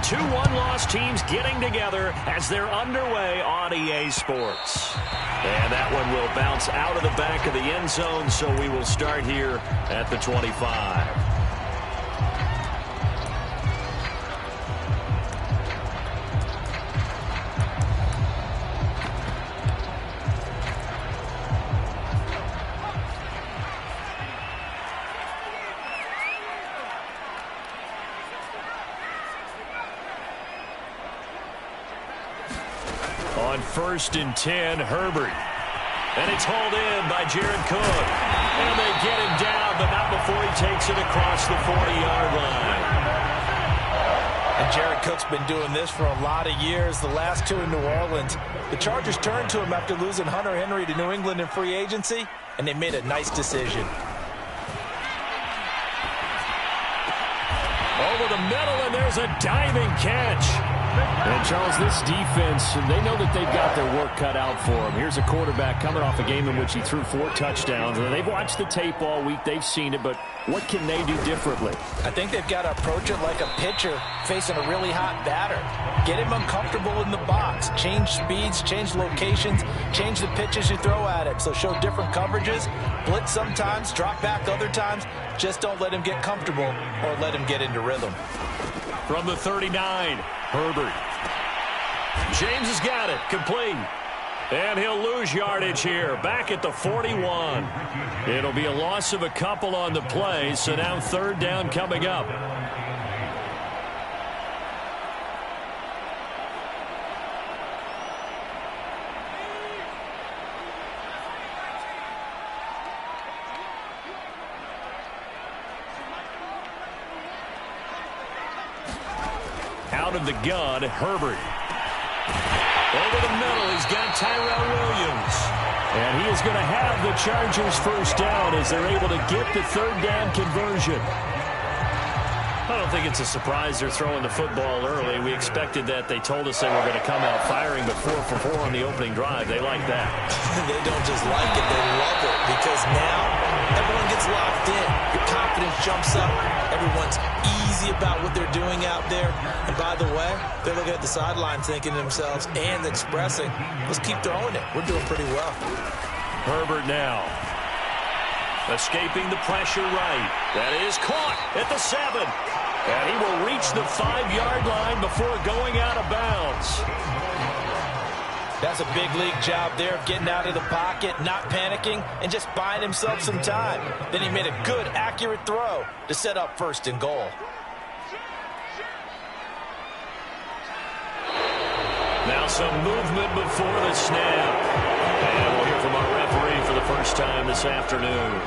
two one-loss teams getting together as they're underway on EA Sports. And that one will bounce out of the back of the end zone, so we will start here at the 25. On 1st and 10, Herbert. And it's hauled in by Jared Cook. And they get him down, but not before he takes it across the 40-yard line. And Jared Cook's been doing this for a lot of years, the last two in New Orleans. The Chargers turned to him after losing Hunter Henry to New England in free agency, and they made a nice decision. Over the middle, and there's a diving catch. And, Charles, this defense, they know that they've got their work cut out for them. Here's a quarterback coming off a game in which he threw 4 touchdowns. And they've watched the tape all week. They've seen it, but what can they do differently? I think they've got to approach it like a pitcher facing a really hot batter. Get him uncomfortable in the box. Change speeds, change locations, change the pitches you throw at him. So show different coverages, blitz sometimes, drop back other times. Just don't let him get comfortable or let him get into rhythm. From the 39, Herbert. James has got it. Complete. And he'll lose yardage here. Back at the 41. It'll be a loss of a couple on the play, so now 3rd down coming up. Out of the gun, Herbert. Over the middle, he's got Tyrell Williams. And he is going to have the Chargers 1st down as they're able to get the 3rd down conversion. I don't think it's a surprise they're throwing the football early. We expected that. They told us they were going to come out firing, but 4 for 4 on the opening drive. They like that. They don't just like it, they love it, because now everyone gets locked in. Your confidence jumps up. Everyone's easy about what they're doing out there. And by the way, they're looking at the sideline thinking to themselves and expressing, let's keep throwing it. We're doing pretty well. Herbert now. Escaping the pressure right. That is caught at the 7. And he will reach the 5-yard line before going out of bounds. That's a big league job there of getting out of the pocket, not panicking, and just buying himself some time. Then he made a good, accurate throw to set up 1st and goal. Now some movement before the snap. And we'll hear from our referee for the first time this afternoon.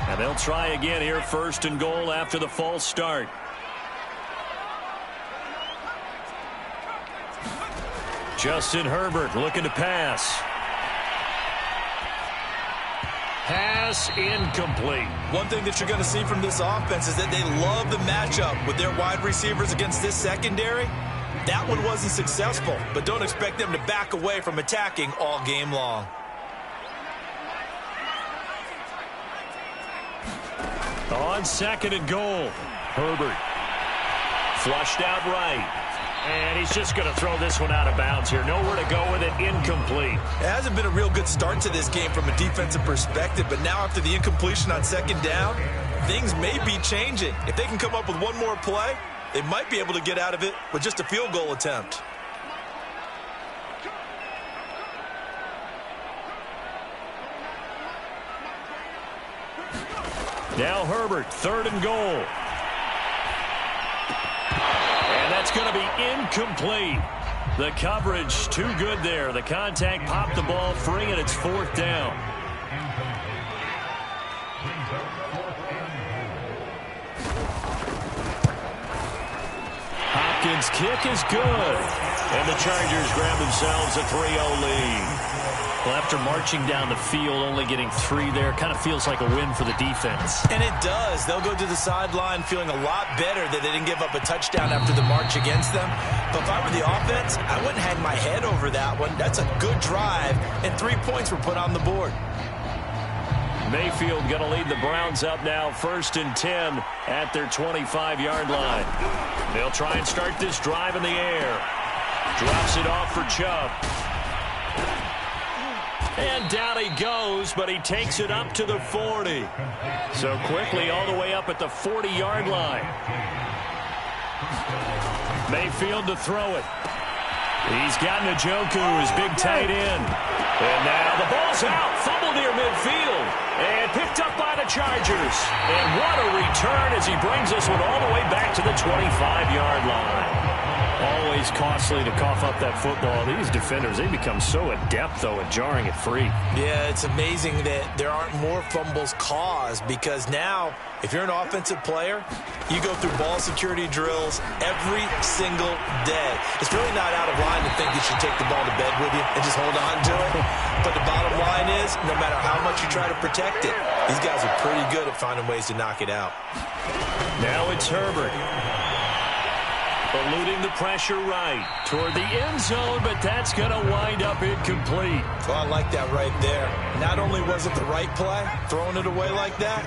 And they'll try again here, 1st and goal after the false start. Justin Herbert looking to pass. Pass incomplete. One thing that you're going to see from this offense is that they love the matchup with their wide receivers against this secondary. That one wasn't successful, but don't expect them to back away from attacking all game long. On 2nd and goal, Herbert flushed out right. And he's just going to throw this one out of bounds here. Nowhere to go with it. Incomplete. It hasn't been a real good start to this game from a defensive perspective, but now after the incompletion on 2nd down, things may be changing. If they can come up with one more play, they might be able to get out of it with just a field goal attempt. Now Herbert, 3rd and goal. And that's going to be incomplete. The coverage too good there. The contact popped the ball free, and it's 4th down. Hopkins' kick is good. And the Chargers grab themselves a 3-0 lead. Well, after marching down the field, only getting 3 there, kind of feels like a win for the defense. And it does. They'll go to the sideline feeling a lot better that they didn't give up a touchdown after the march against them. But if I were the offense, I wouldn't hang my head over that one. That's a good drive, and 3 points were put on the board. Mayfield going to lead the Browns up now, 1st and 10 at their 25-yard line. They'll try and start this drive in the air. Drops it off for Chubb. And down he goes, but he takes it up to the 40. So quickly all the way up at the 40-yard line. Mayfield to throw it. He's got Njoku, his big tight end. And now the ball's out. Fumble near midfield. And picked up by the Chargers. And what a return as he brings this one all the way back to the 25-yard line. Always costly to cough up that football. These defenders, they become so adept, though, at jarring it free. Yeah, it's amazing that there aren't more fumbles caused because now, if you're an offensive player, you go through ball security drills every single day. It's really not out of line to think you should take the ball to bed with you and just hold on to it. But the bottom line is, no matter how much you try to protect it, these guys are pretty good at finding ways to knock it out. Now it's Herbert. Eluding the pressure right toward the end zone, but that's going to wind up incomplete. Well, I like that right there. Not only was it the right play, throwing it away like that,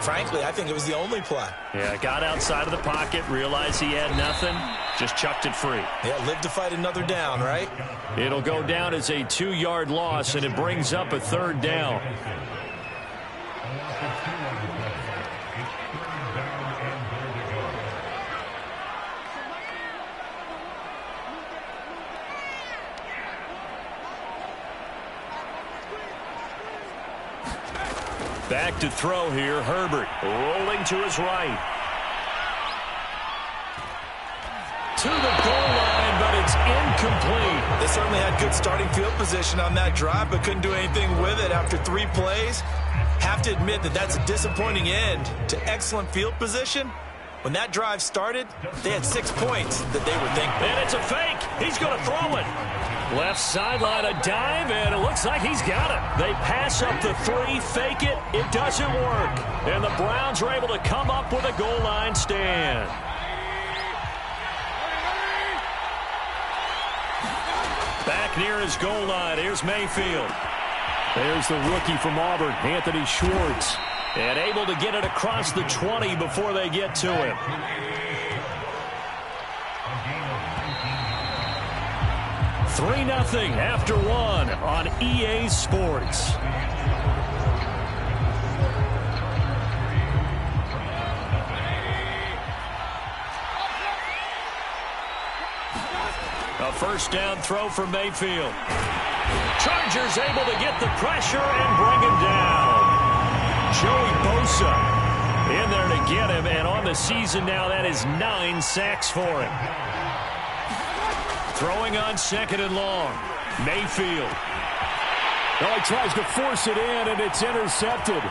frankly, I think it was the only play. Yeah, got outside of the pocket, realized he had nothing, just chucked it free. Yeah, live to fight another down, right? It'll go down as a 2-yard loss, and it brings up a 3rd down. Back to throw here, Herbert. Rolling to his right. To the goal line, but it's incomplete. They certainly had good starting field position on that drive, but couldn't do anything with it after 3 plays. Have to admit that that's a disappointing end to excellent field position. When that drive started, they had 6 points that they were thinking. And it's a fake. He's going to throw it. Left sideline, a dive, and it looks like he's got it. They pass up the 3, fake it. It doesn't work. And the Browns are able to come up with a goal line stand. Back near his goal line, here's Mayfield. There's the rookie from Auburn, Anthony Schwartz. And able to get it across the 20 before they get to him. Three 3-0 after 1 on EA Sports. A 1st down throw for Mayfield. Chargers able to get the pressure and bring him down. Joey Bosa in there to get him, and on the season now, that is 9 sacks for him. Throwing on 2nd and long. Mayfield. Oh, he tries to force it in, and it's intercepted.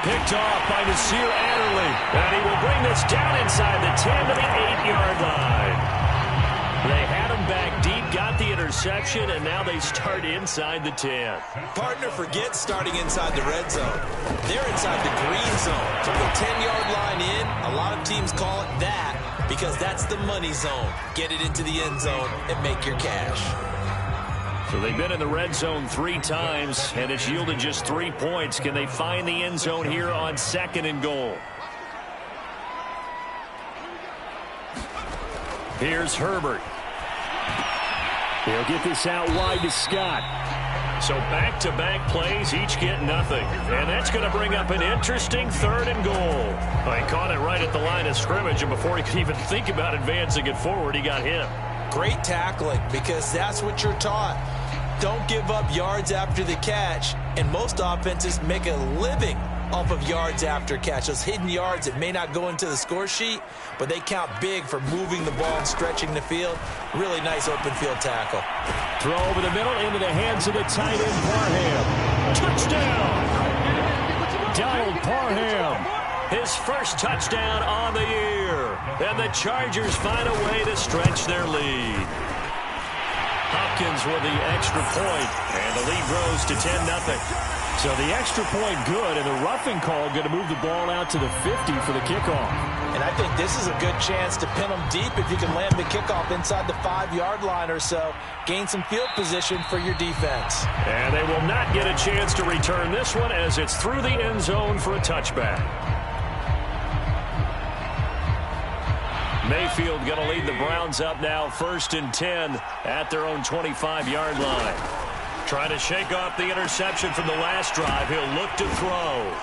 Picked off by Nasir Adderley, and he will bring this down inside the 10 to the 8-yard line. They had him back deep, got the interception, and now they start inside the 10. Partner, forget starting inside the red zone. They're inside the green zone. From the 10-yard line in, a lot of teams call it that because that's the money zone. Get it into the end zone and make your cash. So they've been in the red zone 3 times, and it's yielded just 3 points. Can they find the end zone here on 2nd and goal? Here's Herbert. He'll get this out wide to Scott. So back-to-back plays, each get nothing. And that's going to bring up an interesting 3rd and goal. Well, he caught it right at the line of scrimmage, and before he could even think about advancing it forward, he got hit. Great tackling, because that's what you're taught. Don't give up yards after the catch, and most offenses make a living off of yards after catch. Those hidden yards that may not go into the score sheet, but they count big for moving the ball and stretching the field. Really nice open field tackle. Throw over the middle into the hands of the tight end, Parham. Touchdown! Donald Parham. His first touchdown on the year. And the Chargers find a way to stretch their lead. Hopkins with the extra point, and the lead grows to 10-0. So the extra point good, and the roughing call going to move the ball out to the 50 for the kickoff. And I think this is a good chance to pin them deep if you can land the kickoff inside the 5-yard line or so. Gain some field position for your defense. And they will not get a chance to return this one as it's through the end zone for a touchback. Mayfield going to lead the Browns up now 1st and 10 at their own 25-yard line. Trying to shake off the interception from the last drive. He'll look to throw.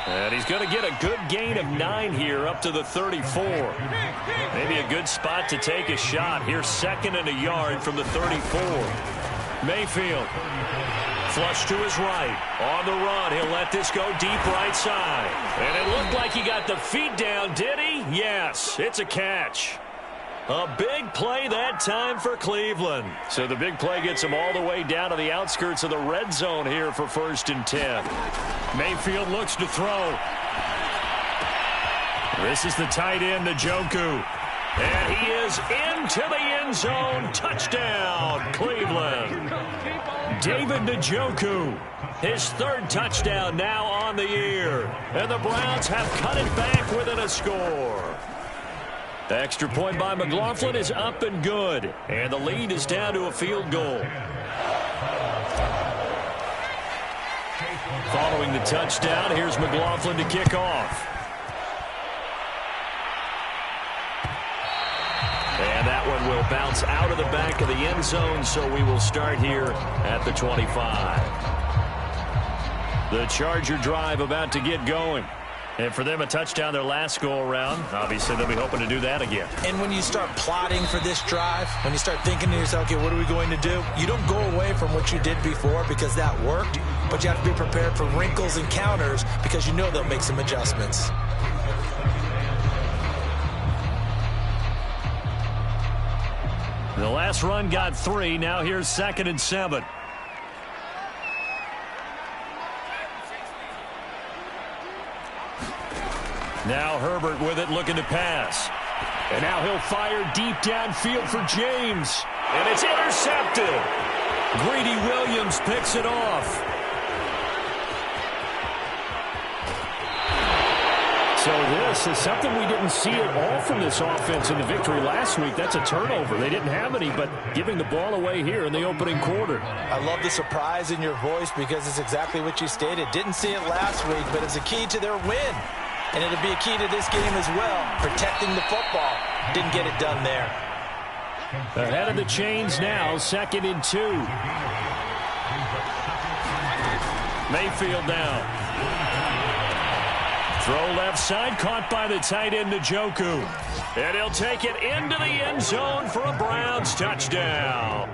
And he's going to get a good gain of 9 here up to the 34. Maybe a good spot to take a shot. Here's 2nd and a yard from the 34. Mayfield. Flush to his right. On the run. He'll let this go deep right side. And it looked like he got the feet down, did he? Yes, it's a catch. A big play that time for Cleveland. So the big play gets him all the way down to the outskirts of the red zone here for 1st and 10. Mayfield looks to throw. This is the tight end, Njoku. And he is into the end zone. Touchdown, Cleveland. David Njoku, his 3rd touchdown now on the year. And the Browns have cut it back within a score. The extra point by McLaughlin is up and good. And the lead is down to a field goal. Following the touchdown, here's McLaughlin to kick off. And that one will bounce out of the back of the end zone, so we will start here at the 25. The Charger drive about to get going. And for them, a touchdown their last go-around. Obviously, they'll be hoping to do that again. And when you start plotting for this drive, when you start thinking to yourself, okay, what are we going to do? You don't go away from what you did before because that worked, but you have to be prepared for wrinkles and counters because you know they'll make some adjustments. The last run got 3. Now here's 2nd and 7. Now Herbert with it, looking to pass. And now he'll fire deep downfield for James. And it's intercepted. Greedy Williams picks it off. So this is something we didn't see at all from this offense in the victory last week. That's a turnover. They didn't have any, but giving the ball away here in the opening quarter. I love the surprise in your voice because it's exactly what you stated. Didn't see it last week, but it's a key to their win. And it'll be a key to this game as well, protecting the football. Didn't get it done there. Ahead of the chains now, 2nd and 2. Mayfield down. Throw left side, caught by the tight end, Njoku. And he'll take it into the end zone for a Browns touchdown.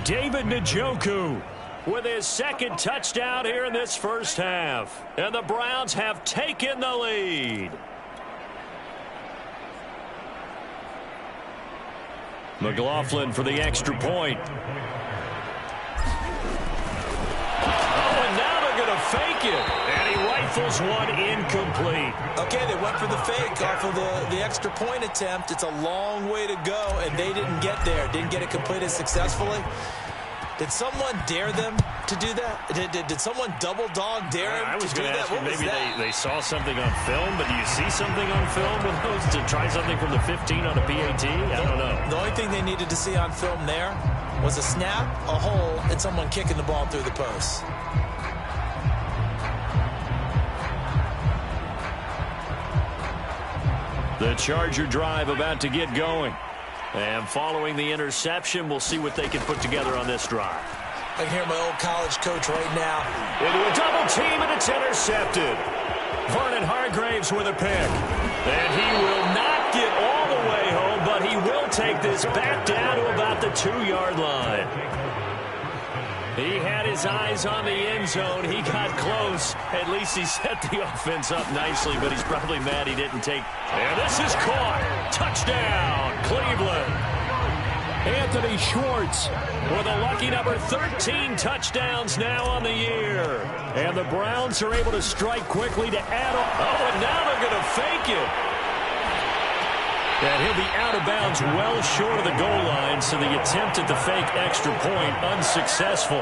David Njoku with his 2nd touchdown here in this first half. And the Browns have taken the lead. McLaughlin for the extra point. Oh, and now they're going to fake it. And he rifles one incomplete. Okay, they went for the fake off of the extra point attempt. It's a long way to go, and they didn't get there. Didn't get it completed successfully. Did someone dare them to do that? Did someone double dog dare him to do that? What maybe they saw something on film, but do you see something on film with those to try something from the 15 on a PAT? I don't know. The only thing they needed to see on film there was a snap, a hole, and someone kicking the ball through the post. The Charger drive about to get going. And following the interception, we'll see what they can put together on this drive. I can hear my old college coach right now. Into a double team, and it's intercepted. Vernon Hargraves with a pick. And he will not get all the way home, but he will take this back down to about the 2-yard line. He had his eyes on the end zone. He got close. At least he set the offense up nicely, but he's probably mad he didn't take. And this is caught. Touchdown, Cleveland. Anthony Schwartz with a lucky number 13 touchdowns now on the year. And the Browns are able to strike quickly to add on. Oh, and now they're going to fake it. And he'll be out of bounds well short of the goal line, so the attempt at the fake extra point unsuccessful.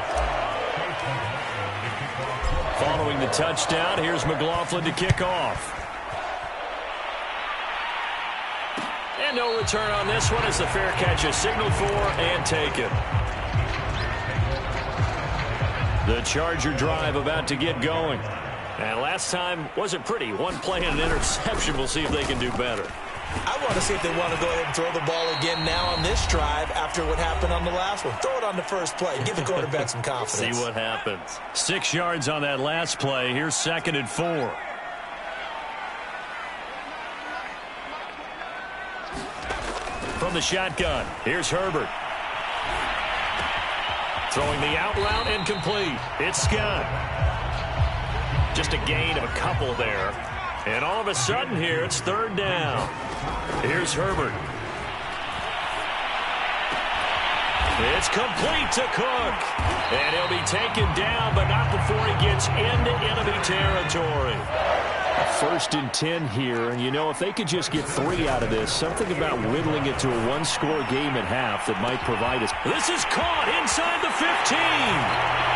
Following the touchdown, here's McLaughlin to kick off. And no return on this one as the fair catch is signaled for and taken. The Charger drive about to get going. And last time wasn't pretty. One play and an interception. We'll see if they can do better. I want to see if they want to go ahead and throw the ball again now on this drive after what happened on the last one. Throw it on the first play. Give the quarterback some confidence. See what happens. 6 yards on that last play. Here's 2nd and 4. From the shotgun, here's Herbert. Throwing the out route incomplete. It's Scott. Just a gain of a couple there. And all of a sudden here, it's 3rd down. Here's Herbert. It's complete to Cook. And he'll be taken down, but not before he gets into enemy territory. 1st and 10 here, and you know, if they could just get 3 out of this, something about whittling it to a 1-score game at half that might provide us. This is caught inside the 15.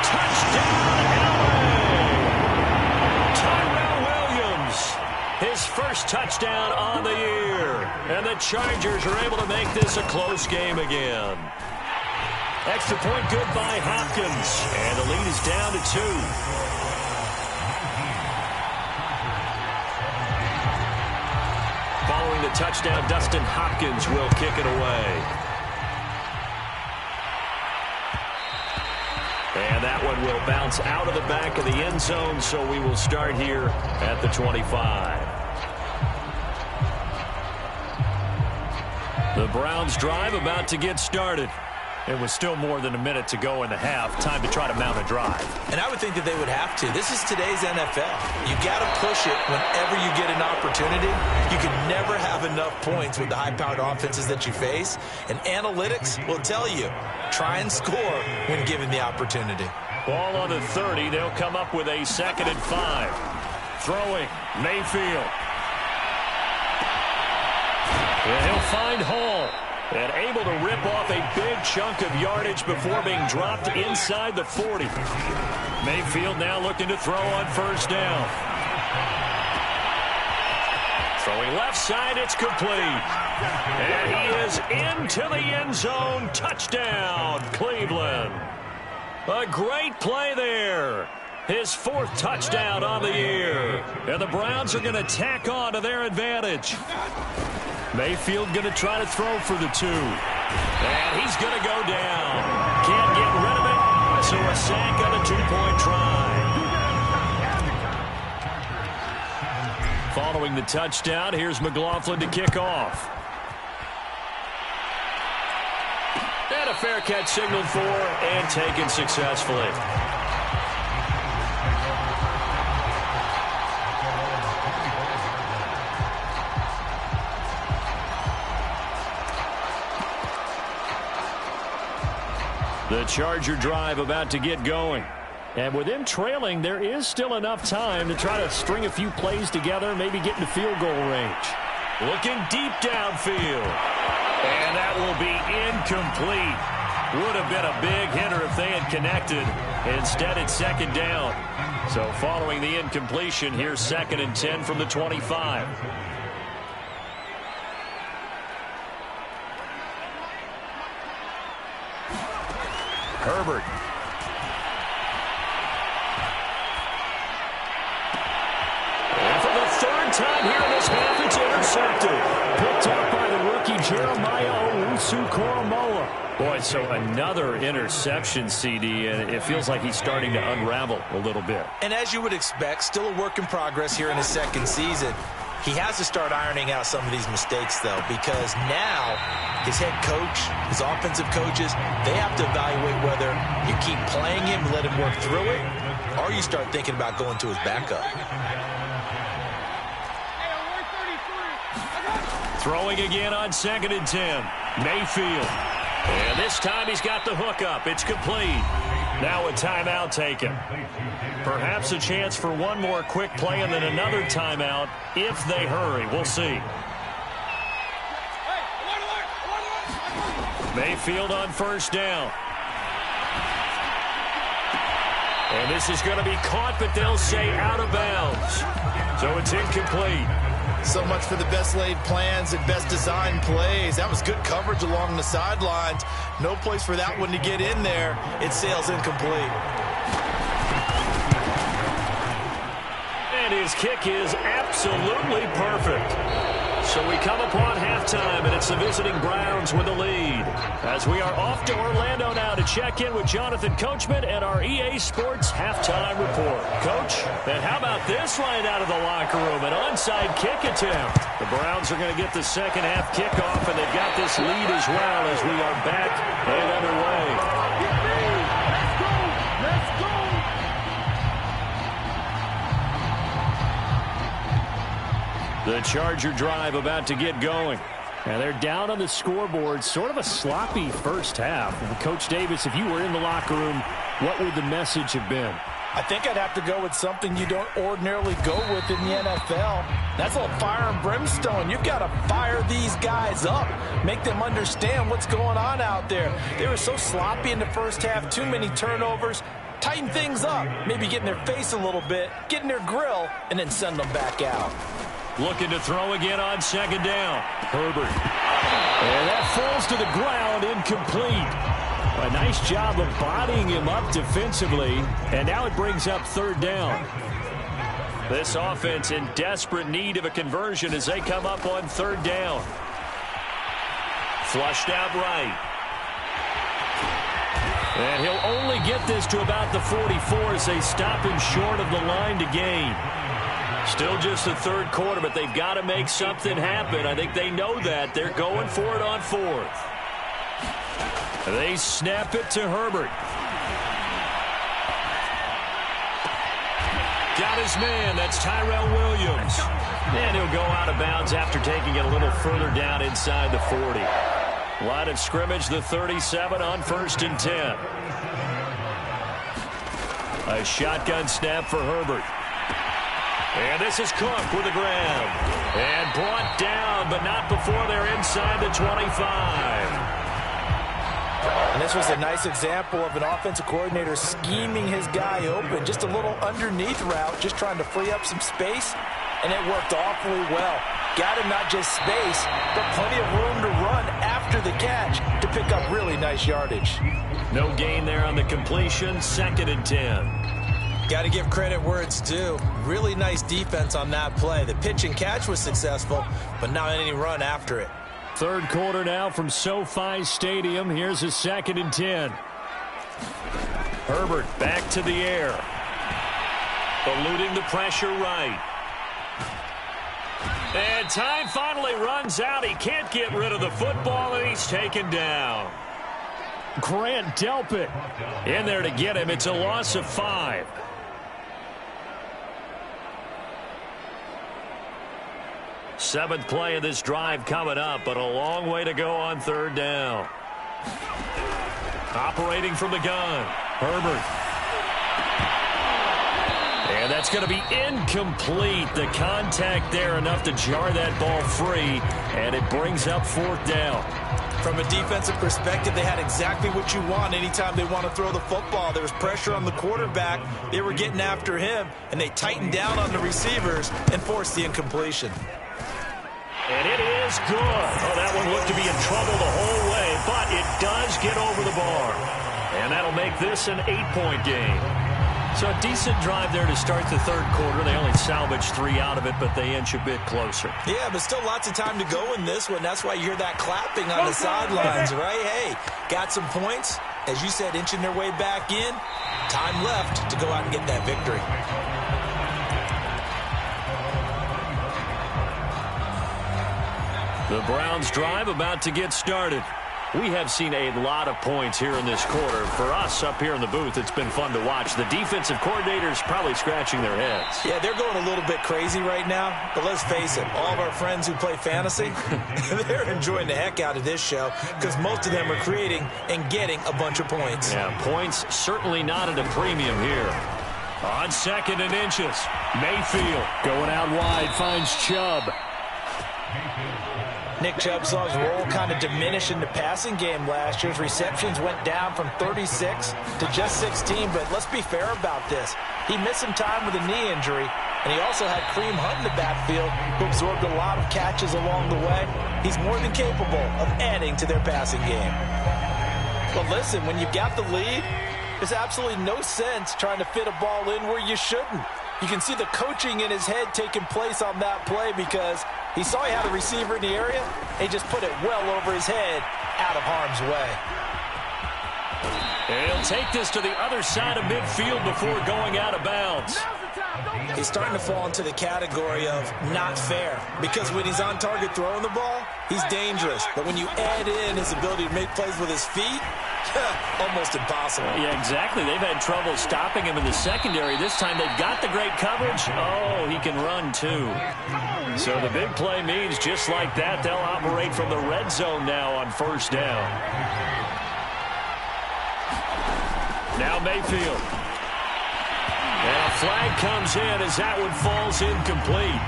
Touchdown, LA. Tyrell Williams, his first touchdown on the year. And the Chargers are able to make this a close game again. Extra point good by Hopkins, and the lead is down to 2. Following the touchdown, Dustin Hopkins will kick it away. And that one will bounce out of the back of the end zone, so we will start here at the 25. The Browns drive about to get started. It was still more than a minute to go in the half. Time to try to mount a drive. And I would think that they would have to. This is today's NFL. You got to push it whenever you get an opportunity. You can never have enough points with the high-powered offenses that you face. And analytics will tell you, try and score when given the opportunity. Ball on the 30. They'll come up with a 2nd and 5. Throwing, Mayfield. And he'll find Hall. And able to rip off a big chunk of yardage before being dropped inside the 40. Mayfield now looking to throw on 1st down. Throwing left side, it's complete. And he is into the end zone. Touchdown, Cleveland. A great play there. His 4th touchdown on the year. And the Browns are going to tack on to their advantage. Mayfield going to try to throw for the 2. And he's going to go down. Can't get rid of it. So a sack on a 2-point try. Following the touchdown, here's McLaughlin to kick off. And a fair catch signaled for and taken successfully. The Charger drive about to get going. And with them trailing, there is still enough time to try to string a few plays together, maybe get into field goal range. Looking deep downfield. And that will be incomplete. Would have been a big hitter if they had connected. Instead, it's second down. So following the incompletion, here's 2nd and 10 from the 25. Herbert. And for the 3rd time here in this half, it's intercepted. Picked up by the rookie Jeremiah Owusu-Koramoah. Boy, so another interception, CD, and it feels like he's starting to unravel a little bit. And as you would expect, still a work in progress here in his 2nd season. He has to start ironing out some of these mistakes, though, because now his head coach, his offensive coaches, they have to evaluate whether you keep playing him, let him work through it, or you start thinking about going to his backup. Throwing again on 2nd and 10. Mayfield. And this time he's got the hook up. It's complete. Now a timeout taken. Perhaps a chance for one more quick play and then another timeout if they hurry. We'll see. Mayfield on 1st down. And this is going to be caught, but they'll say out of bounds. So it's incomplete. So much for the best laid plans and best designed plays. That was good coverage along the sidelines. No place for that one to get in there. It sails incomplete. And his kick is absolutely perfect. So we come upon halftime, and it's the visiting Browns with the lead. As we are off to Orlando now to check in with Jonathan Coachman and our EA Sports halftime report. Coach, and how about this right out of the locker room? An onside kick attempt. The Browns are going to get the second half kickoff, and they've got this lead as well as we are back and underway. The Charger drive about to get going. And they're down on the scoreboard. Sort of a sloppy first half. And Coach Davis, if you were in the locker room, what would the message have been? I think I'd have to go with something you don't ordinarily go with in the NFL. That's a little fire and brimstone. You've got to fire these guys up. Make them understand what's going on out there. They were so sloppy in the first half. Too many turnovers. Tighten things up. Maybe get in their face a little bit. Get in their grill. And then send them back out. Looking to throw again on 2nd down. Herbert. And that falls to the ground, incomplete. A nice job of bodying him up defensively. And now it brings up 3rd down. This offense in desperate need of a conversion as they come up on 3rd down. Flushed out right. And he'll only get this to about the 44 as they stop him short of the line to gain. Still just the 3rd quarter, but they've got to make something happen. I think they know that. They're going for it on 4th. They snap it to Herbert. Got his man. That's Tyrell Williams. And he'll go out of bounds after taking it a little further down inside the 40. Line of scrimmage, the 37 on 1st and 10. A shotgun snap for Herbert. And this is Cook with the grab. And brought down, but not before they're inside the 25. And this was a nice example of an offensive coordinator scheming his guy open. Just a little underneath route, just trying to free up some space. And it worked awfully well. Got him not just space, but plenty of room to run after the catch to pick up really nice yardage. No gain there on the completion. 2nd and 10. Got to give credit where it's due. Really nice defense on that play. The pitch and catch was successful, but not any run after it. 3rd quarter now from SoFi Stadium. Here's a 2nd and 10. Herbert back to the air. Eluding the pressure right. And time finally runs out. He can't get rid of the football, and he's taken down. Grant Delpit in there to get him. It's a loss of 5. Seventh play of this drive coming up, but a long way to go on 3rd down. Operating from the gun, Herbert. And that's going to be incomplete. The contact there enough to jar that ball free, and it brings up 4th down. From a defensive perspective, they had exactly what you want anytime they want to throw the football. There was pressure on the quarterback. They were getting after him, and they tightened down on the receivers and forced the incompletion. And it is good. Oh, that one looked to be in trouble the whole way, but it does get over the bar. And that'll make this an 8-point game. So a decent drive there to start the third quarter. They only salvaged 3 out of it, but they inch a bit closer. Yeah, but still lots of time to go in this one. That's why you hear that clapping on the sidelines, right? Hey, got some points. As you said, inching their way back in. Time left to go out and get that victory. The Browns drive about to get started. We have seen a lot of points here in this quarter. For us up here in the booth, it's been fun to watch. The defensive coordinators probably scratching their heads. Yeah, they're going a little bit crazy right now. But let's face it, all of our friends who play fantasy, they're enjoying the heck out of this show because most of them are creating and getting a bunch of points. Yeah, points certainly not at a premium here. On 2nd and inches, Mayfield going out wide, finds Chubb. Nick Chubb saw his role kind of diminish in the passing game last year. His receptions went down from 36 to just 16, but let's be fair about this. He missed some time with a knee injury, and he also had Kareem Hunt in the backfield, who absorbed a lot of catches along the way. He's more than capable of adding to their passing game. But listen, when you've got the lead, there's absolutely no sense trying to fit a ball in where you shouldn't. You can see the coaching in his head taking place on that play because he saw he had a receiver in the area, and he just put it well over his head out of harm's way. And he'll take this to the other side of midfield before going out of bounds. He's starting to fall into the category of not fair because when he's on target throwing the ball, he's dangerous. But when you add in his ability to make plays with his feet, almost impossible. Yeah, exactly. They've had trouble stopping him in the secondary. This time they've got the great coverage. Oh, he can run too. So the big play means just like that, they'll operate from the red zone now on 1st down. Now Mayfield. And a flag comes in as that one falls incomplete.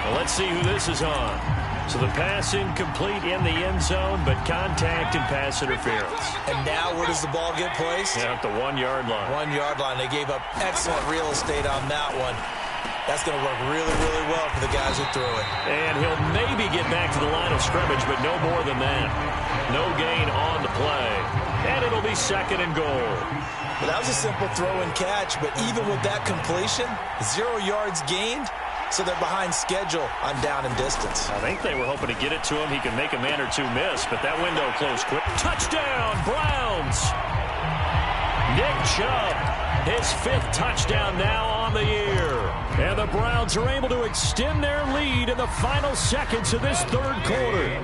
Well, let's see who this is on. So the pass incomplete in the end zone, but contact and pass interference. And now where does the ball get placed? Yeah, at the 1-yard line. 1-yard line. They gave up excellent real estate on that one. That's going to work really, really well for the guys who threw it. And he'll maybe get back to the line of scrimmage, but no more than that. No gain on the play. And it'll be 2nd and goal. Well, that was a simple throw and catch, but even with that completion, 0 yards gained. So they're behind schedule on down and distance. I think they were hoping to get it to him. He could make a man or two miss, but that window closed quick. Touchdown, Browns! Nick Chubb, his 5th touchdown now on the year. And the Browns are able to extend their lead in the final seconds of this third quarter.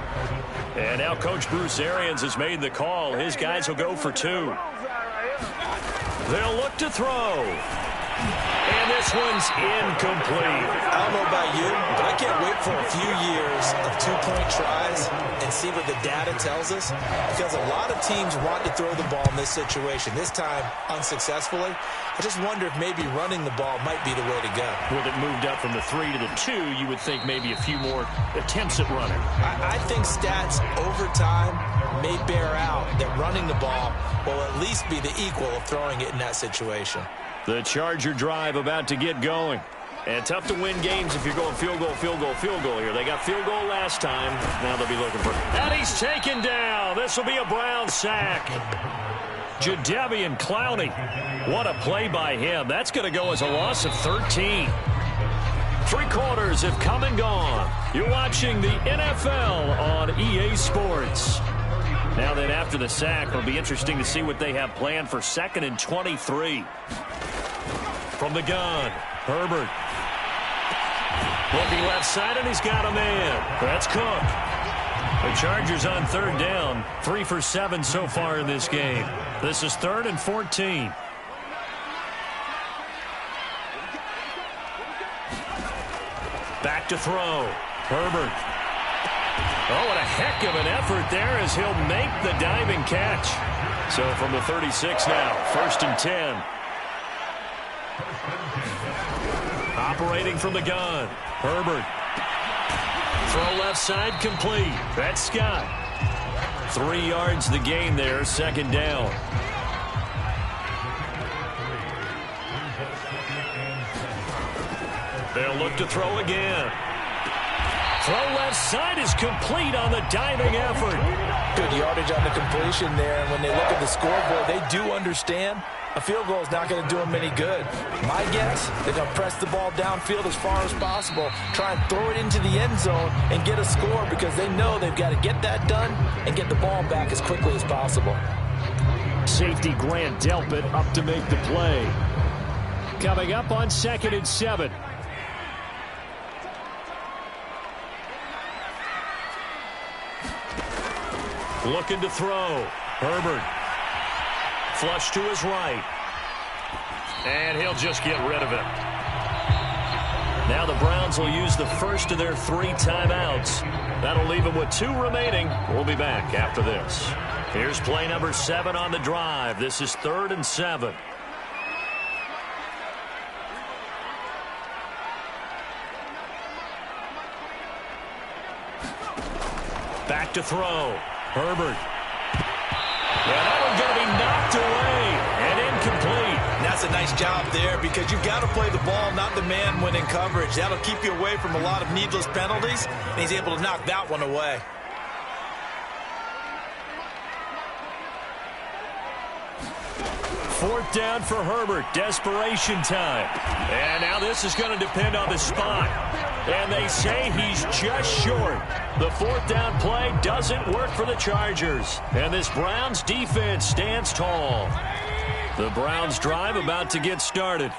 And now Coach Bruce Arians has made the call. His guys will go for 2. They'll look to throw. And this one's incomplete. I don't know about you, but I can't wait for a few years of 2-point tries and see what the data tells us. Because a lot of teams want to throw the ball in this situation. This time, unsuccessfully. I just wonder if maybe running the ball might be the way to go. With it moved up from the 3 to the 2, you would think maybe a few more attempts at running. I think stats over time may bear out that running the ball will at least be the equal of throwing it in that situation. The Charger drive about to get going. And tough to win games if you're going field goal, field goal, field goal here. They got field goal last time. Now they'll be looking for... And he's taken down. This will be a Brown sack. Jadeveon Clowney. What a play by him. That's going to go as a loss of 13. 3 quarters have come and gone. You're watching the NFL on EA Sports. Now then, after the sack, it'll be interesting to see what they have planned for 2nd and 23. From the gun, Herbert. Looking left side, and he's got a man. That's Cook. The Chargers on 3rd down. 3 for 7 so far in this game. This is 3rd and 14. Back to throw. Herbert. Oh, what a heck of an effort there as he'll make the diving catch. So from the 36 now, 1st and 10. Operating from the gun. Herbert. Throw left side complete. That's Scott. 3 yards the gain there, second down. They'll look to throw again. Throw left side is complete on the diving effort. Good yardage on the completion there. And when they look at the scoreboard, they do understand a field goal is not going to do them any good. My guess, they're going to press the ball downfield as far as possible, try and throw it into the end zone and get a score because they know they've got to get that done and get the ball back as quickly as possible. Safety Grant Delpit up to make the play. Coming up on 2nd and 7. Looking to throw. Herbert. Flush to his right. And he'll just get rid of it. Now the Browns will use the first of their 3 timeouts. That'll leave them with 2 remaining. We'll be back after this. Here's play number 7 on the drive. This is 3rd and 7. Back to throw. Herbert. Yeah, that one's going to be knocked away and incomplete. And that's a nice job there because you've got to play the ball, not the man when in coverage. That'll keep you away from a lot of needless penalties, and he's able to knock that one away. Fourth down for Herbert. Desperation time. And now this is going to depend on the spot. And they say he's just short. The 4th down play doesn't work for the Chargers. And this Browns defense stands tall. The Browns drive about to get started.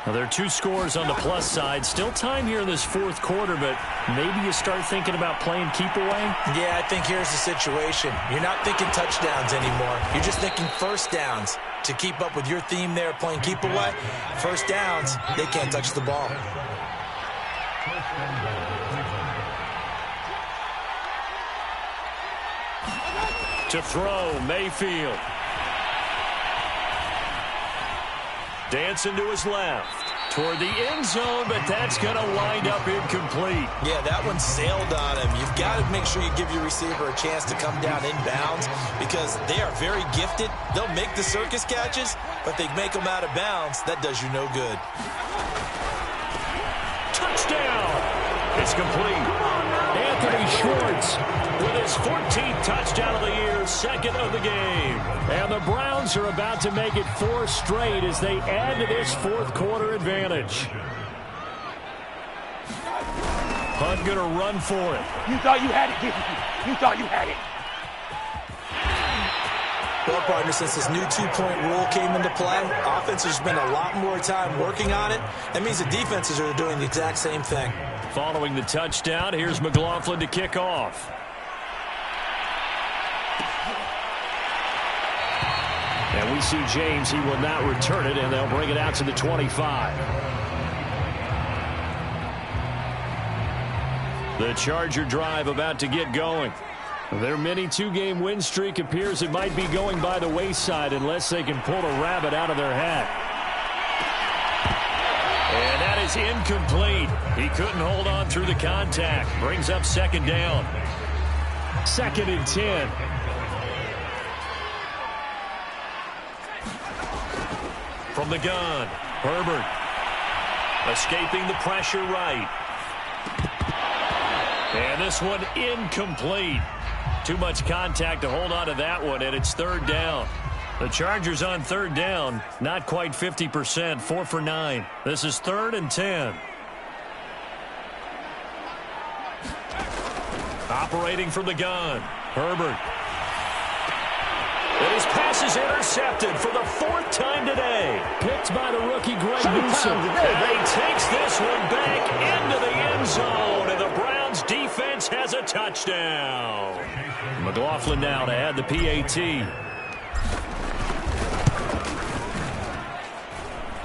Now, there are 2 scores on the plus side. Still time here in this 4th quarter, but maybe you start thinking about playing keep away? Yeah, I think here's the situation. You're not thinking touchdowns anymore. You're just thinking first downs. To keep up with your theme there, playing keep away, first downs, they can't touch the ball. To throw, Mayfield. Dancing to his left. Toward the end zone, but that's going to wind up incomplete. Yeah, that one sailed on him. You've got to make sure you give your receiver a chance to come down inbounds because they are very gifted. They'll make the circus catches, but they make them out of bounds. That does you no good. Touchdown! It's complete. Anthony Schwartz with his 14th touchdown of the year, 2nd of the game. And the Browns are about to make it 4 straight as they add to this 4th quarter advantage. Hunt going to run for it. You thought you had it, didn't you? You thought you had it. Well, partner, since this new 2-point rule came into play, offenses spend a lot more time working on it. That means the defenses are doing the exact same thing. Following the touchdown, here's McLaughlin to kick off. And we see James. He will not return it, and they'll bring it out to the 25. The Charger drive about to get going. Their mini 2-game win streak appears it might be going by the wayside unless they can pull a rabbit out of their hat. And that is incomplete. He couldn't hold on through the contact. Brings up 2nd down. 2nd and 10. From the gun, Herbert. Escaping the pressure right. And this one incomplete. Too much contact to hold on to that one, and it's 3rd down. The Chargers on 3rd down, not quite 50%, 4 for 9. This is 3rd and 10. Operating from the gun, Herbert. And his pass is intercepted for the 4th time today. Picked by the rookie Greg Newsome. And he takes this one back into the end zone, and the Browns defense has a touchdown. McLaughlin now to add the PAT.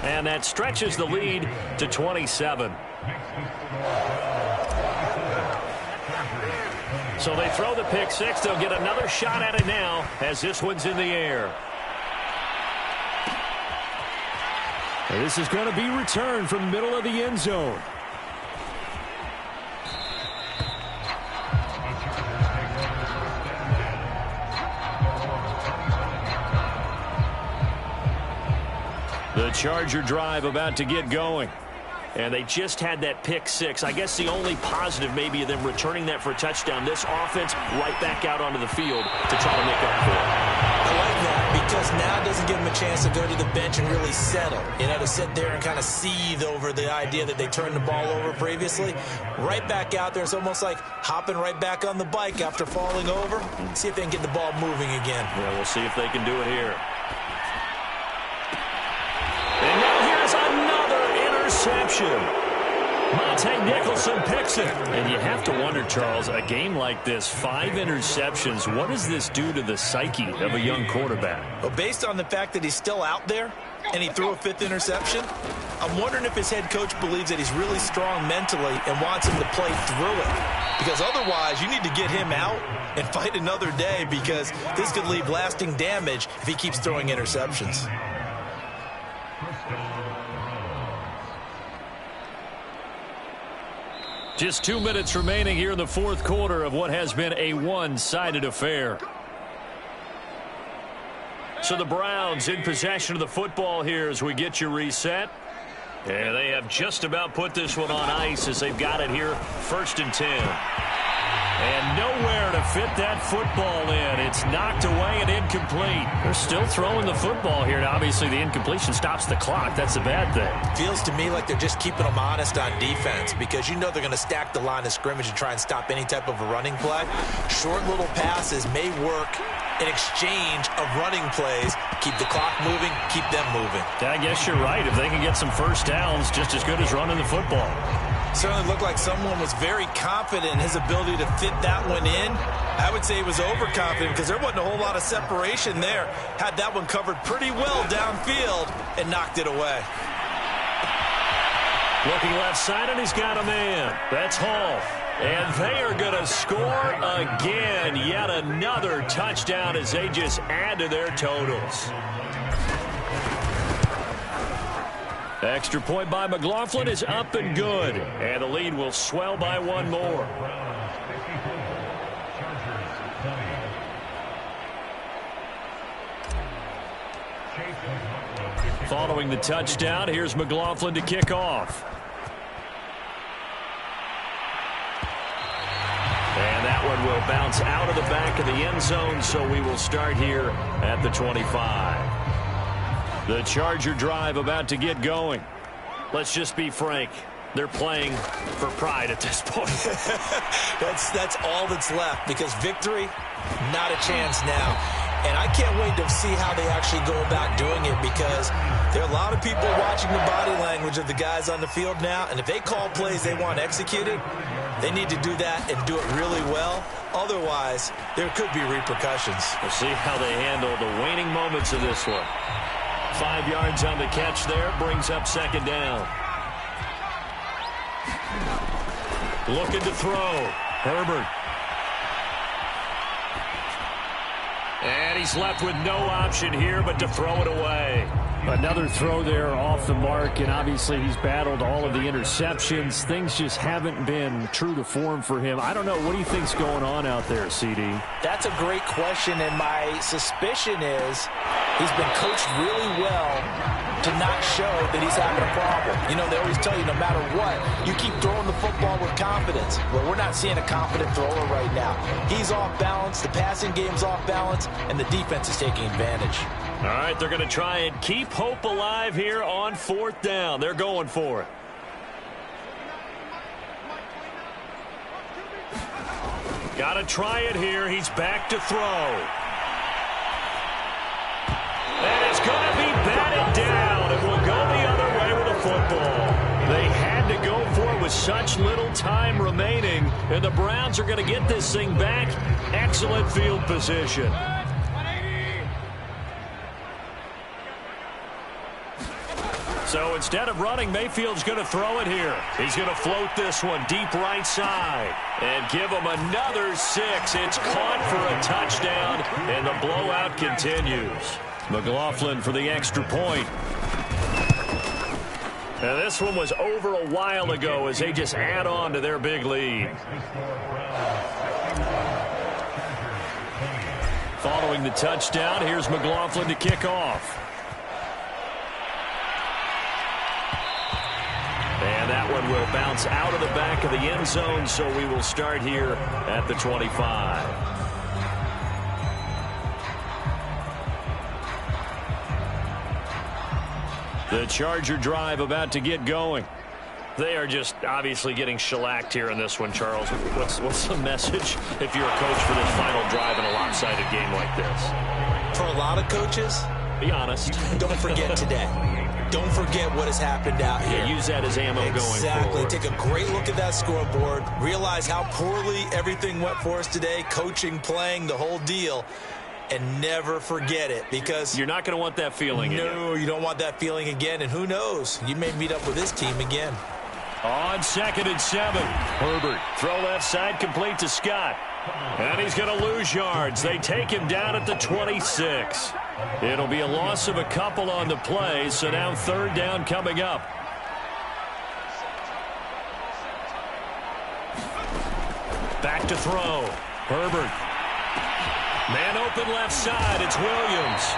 And that stretches the lead to 27. So they throw the pick 6. They'll get another shot at it now as this one's in the air. And this is going to be returned from middle of the end zone. The Charger drive about to get going. And they just had that pick six. I guess the only positive maybe of them returning that for a touchdown. This offense right back out onto the field to try to make up for it. I like that because now it doesn't give them a chance to go to the bench and really settle. You know, to sit there and kind of seethe over the idea that they turned the ball over previously. Right back out there. It's almost like hopping right back on the bike after falling over. See if they can get the ball moving again. Yeah, we'll see if they can do it here. And now here's another interception. Monte Nicholson picks it. And you have to wonder, Charles, a game like this, 5 interceptions, what does this do to the psyche of a young quarterback? Well, based on the fact that he's still out there and he threw a 5th interception, I'm wondering if his head coach believes that he's really strong mentally and wants him to play through it. Because otherwise, you need to get him out and fight another day because this could leave lasting damage if he keeps throwing interceptions. Just 2 minutes remaining here in the fourth quarter of what has been a one-sided affair. So the Browns in possession of the football here as we get you reset. And they have just about put this one on ice as they've got it here, 1st and 10. And nowhere to fit that football in. It's knocked away and incomplete. They're still throwing the football here. And obviously, the incompletion stops the clock. That's a bad thing. Feels to me like they're just keeping them honest on defense because you know they're going to stack the line of scrimmage and try and stop any type of a running play. Short little passes may work in exchange of running plays. Keep the clock moving, keep them moving. I guess you're right. If they can get some first downs, just as good as running the football. Certainly looked like someone was very confident in his ability to fit that one in. I would say he was overconfident because there wasn't a whole lot of separation there. Had that one covered pretty well downfield and knocked it away. Looking left side, and he's got a man. That's Hall. And they are going to score again. Yet another touchdown as they just add to their totals. Extra point by McLaughlin is up and good. And the lead will swell by one more. Following the touchdown, here's McLaughlin to kick off. And that one will bounce out of the back of the end zone, so we will start here at the 25. The Charger drive about to get going. Let's just be frank. They're playing for pride at this point. That's all that's left because victory, not a chance now. And I can't wait to see how they actually go about doing it because there are a lot of people watching the body language of the guys on the field now. And if they call plays they want executed, they need to do that and do it really well. Otherwise, there could be repercussions. We'll see how they handle the waning moments of this one. 5 yards on the catch there, brings up 2nd down. Looking to throw. Herbert. And he's left with no option here but to throw it away. Another throw there off the mark, and obviously he's battled all of the interceptions. Things just haven't been true to form for him. I don't know. What do you think's going on out there, CD? That's a great question, and my suspicion is he's been coached really well to not show that he's having a problem. You know, they always tell you no matter what, you keep throwing the football with confidence. Well, we're not seeing a confident thrower right now. He's off balance, the passing game's off balance, and the defense is taking advantage. All right, they're going to try and keep hope alive here on 4th down. They're going for it. Got to try it here. He's back to throw. And it's going to be batted down. It will go the other way with the football. They had to go for it with such little time remaining. And the Browns are going to get this thing back. Excellent field position. So instead of running, Mayfield's going to throw it here. He's going to float this one deep right side and give him another 6. It's caught for a touchdown, and the blowout continues. McLaughlin for the extra point. Now this one was over a while ago as they just add on to their big lead. Following the touchdown, here's McLaughlin to kick off. And that one will bounce out of the back of the end zone, so we will start here at the 25. The Charger drive about to get going. They are just obviously getting shellacked here in this one, Charles. What's the message if you're a coach for this final drive in a lopsided game like this? For a lot of coaches, be honest. Don't forget today. Don't forget what has happened out here. Yeah, use that as ammo going forward. Exactly. Take a great look at that scoreboard. Realize how poorly everything went for us today. Coaching, playing, the whole deal. And never forget it, because you're not going to want that feeling again. No, you don't want that feeling again. And who knows? You may meet up with this team again. On 2nd and 7. Herbert. Throw left side complete to Scott. And he's going to lose yards. They take him down at the 26. It'll be a loss of a couple on the play, so now 3rd down coming up. Back to throw. Herbert. Man open left side. It's Williams.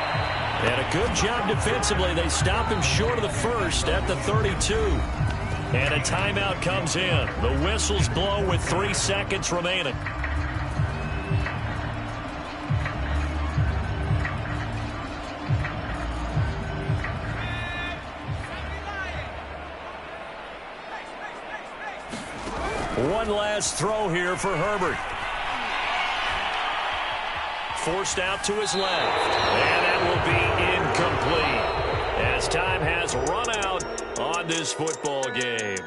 And a good job defensively. They stop him short of the first at the 32. And a timeout comes in. The whistles blow with 3 seconds remaining. One last throw here for Herbert. Forced out to his left. And that will be incomplete, as time has run out on this football game.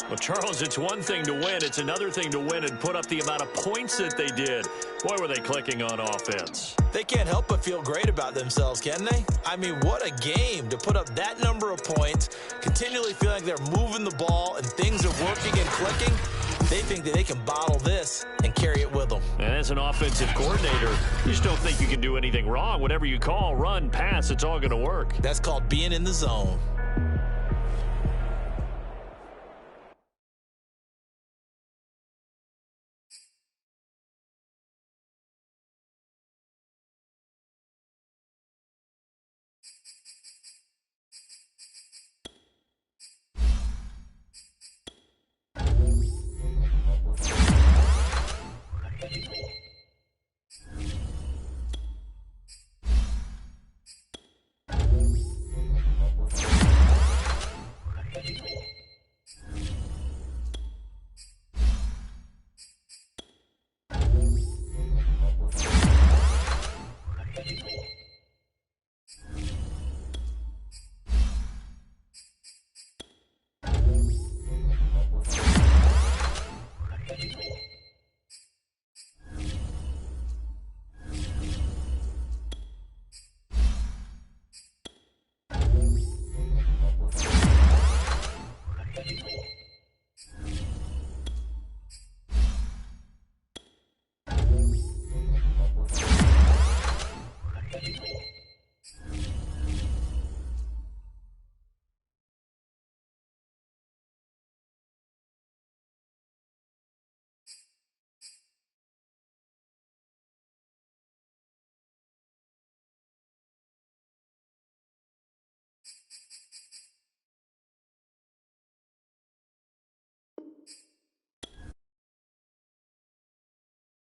Well, Charles, it's one thing to win. It's another thing to win and put up the amount of points that they did. Boy, were they clicking on offense. They can't help but feel great about themselves, can they? I mean, what a game to put up that number of points, continually feeling like they're moving the ball and things are working and clicking. They think that they can bottle this and carry it with them. And as an offensive coordinator, you just don't think you can do anything wrong. Whatever you call, run, pass, it's all going to work. That's called being in the zone.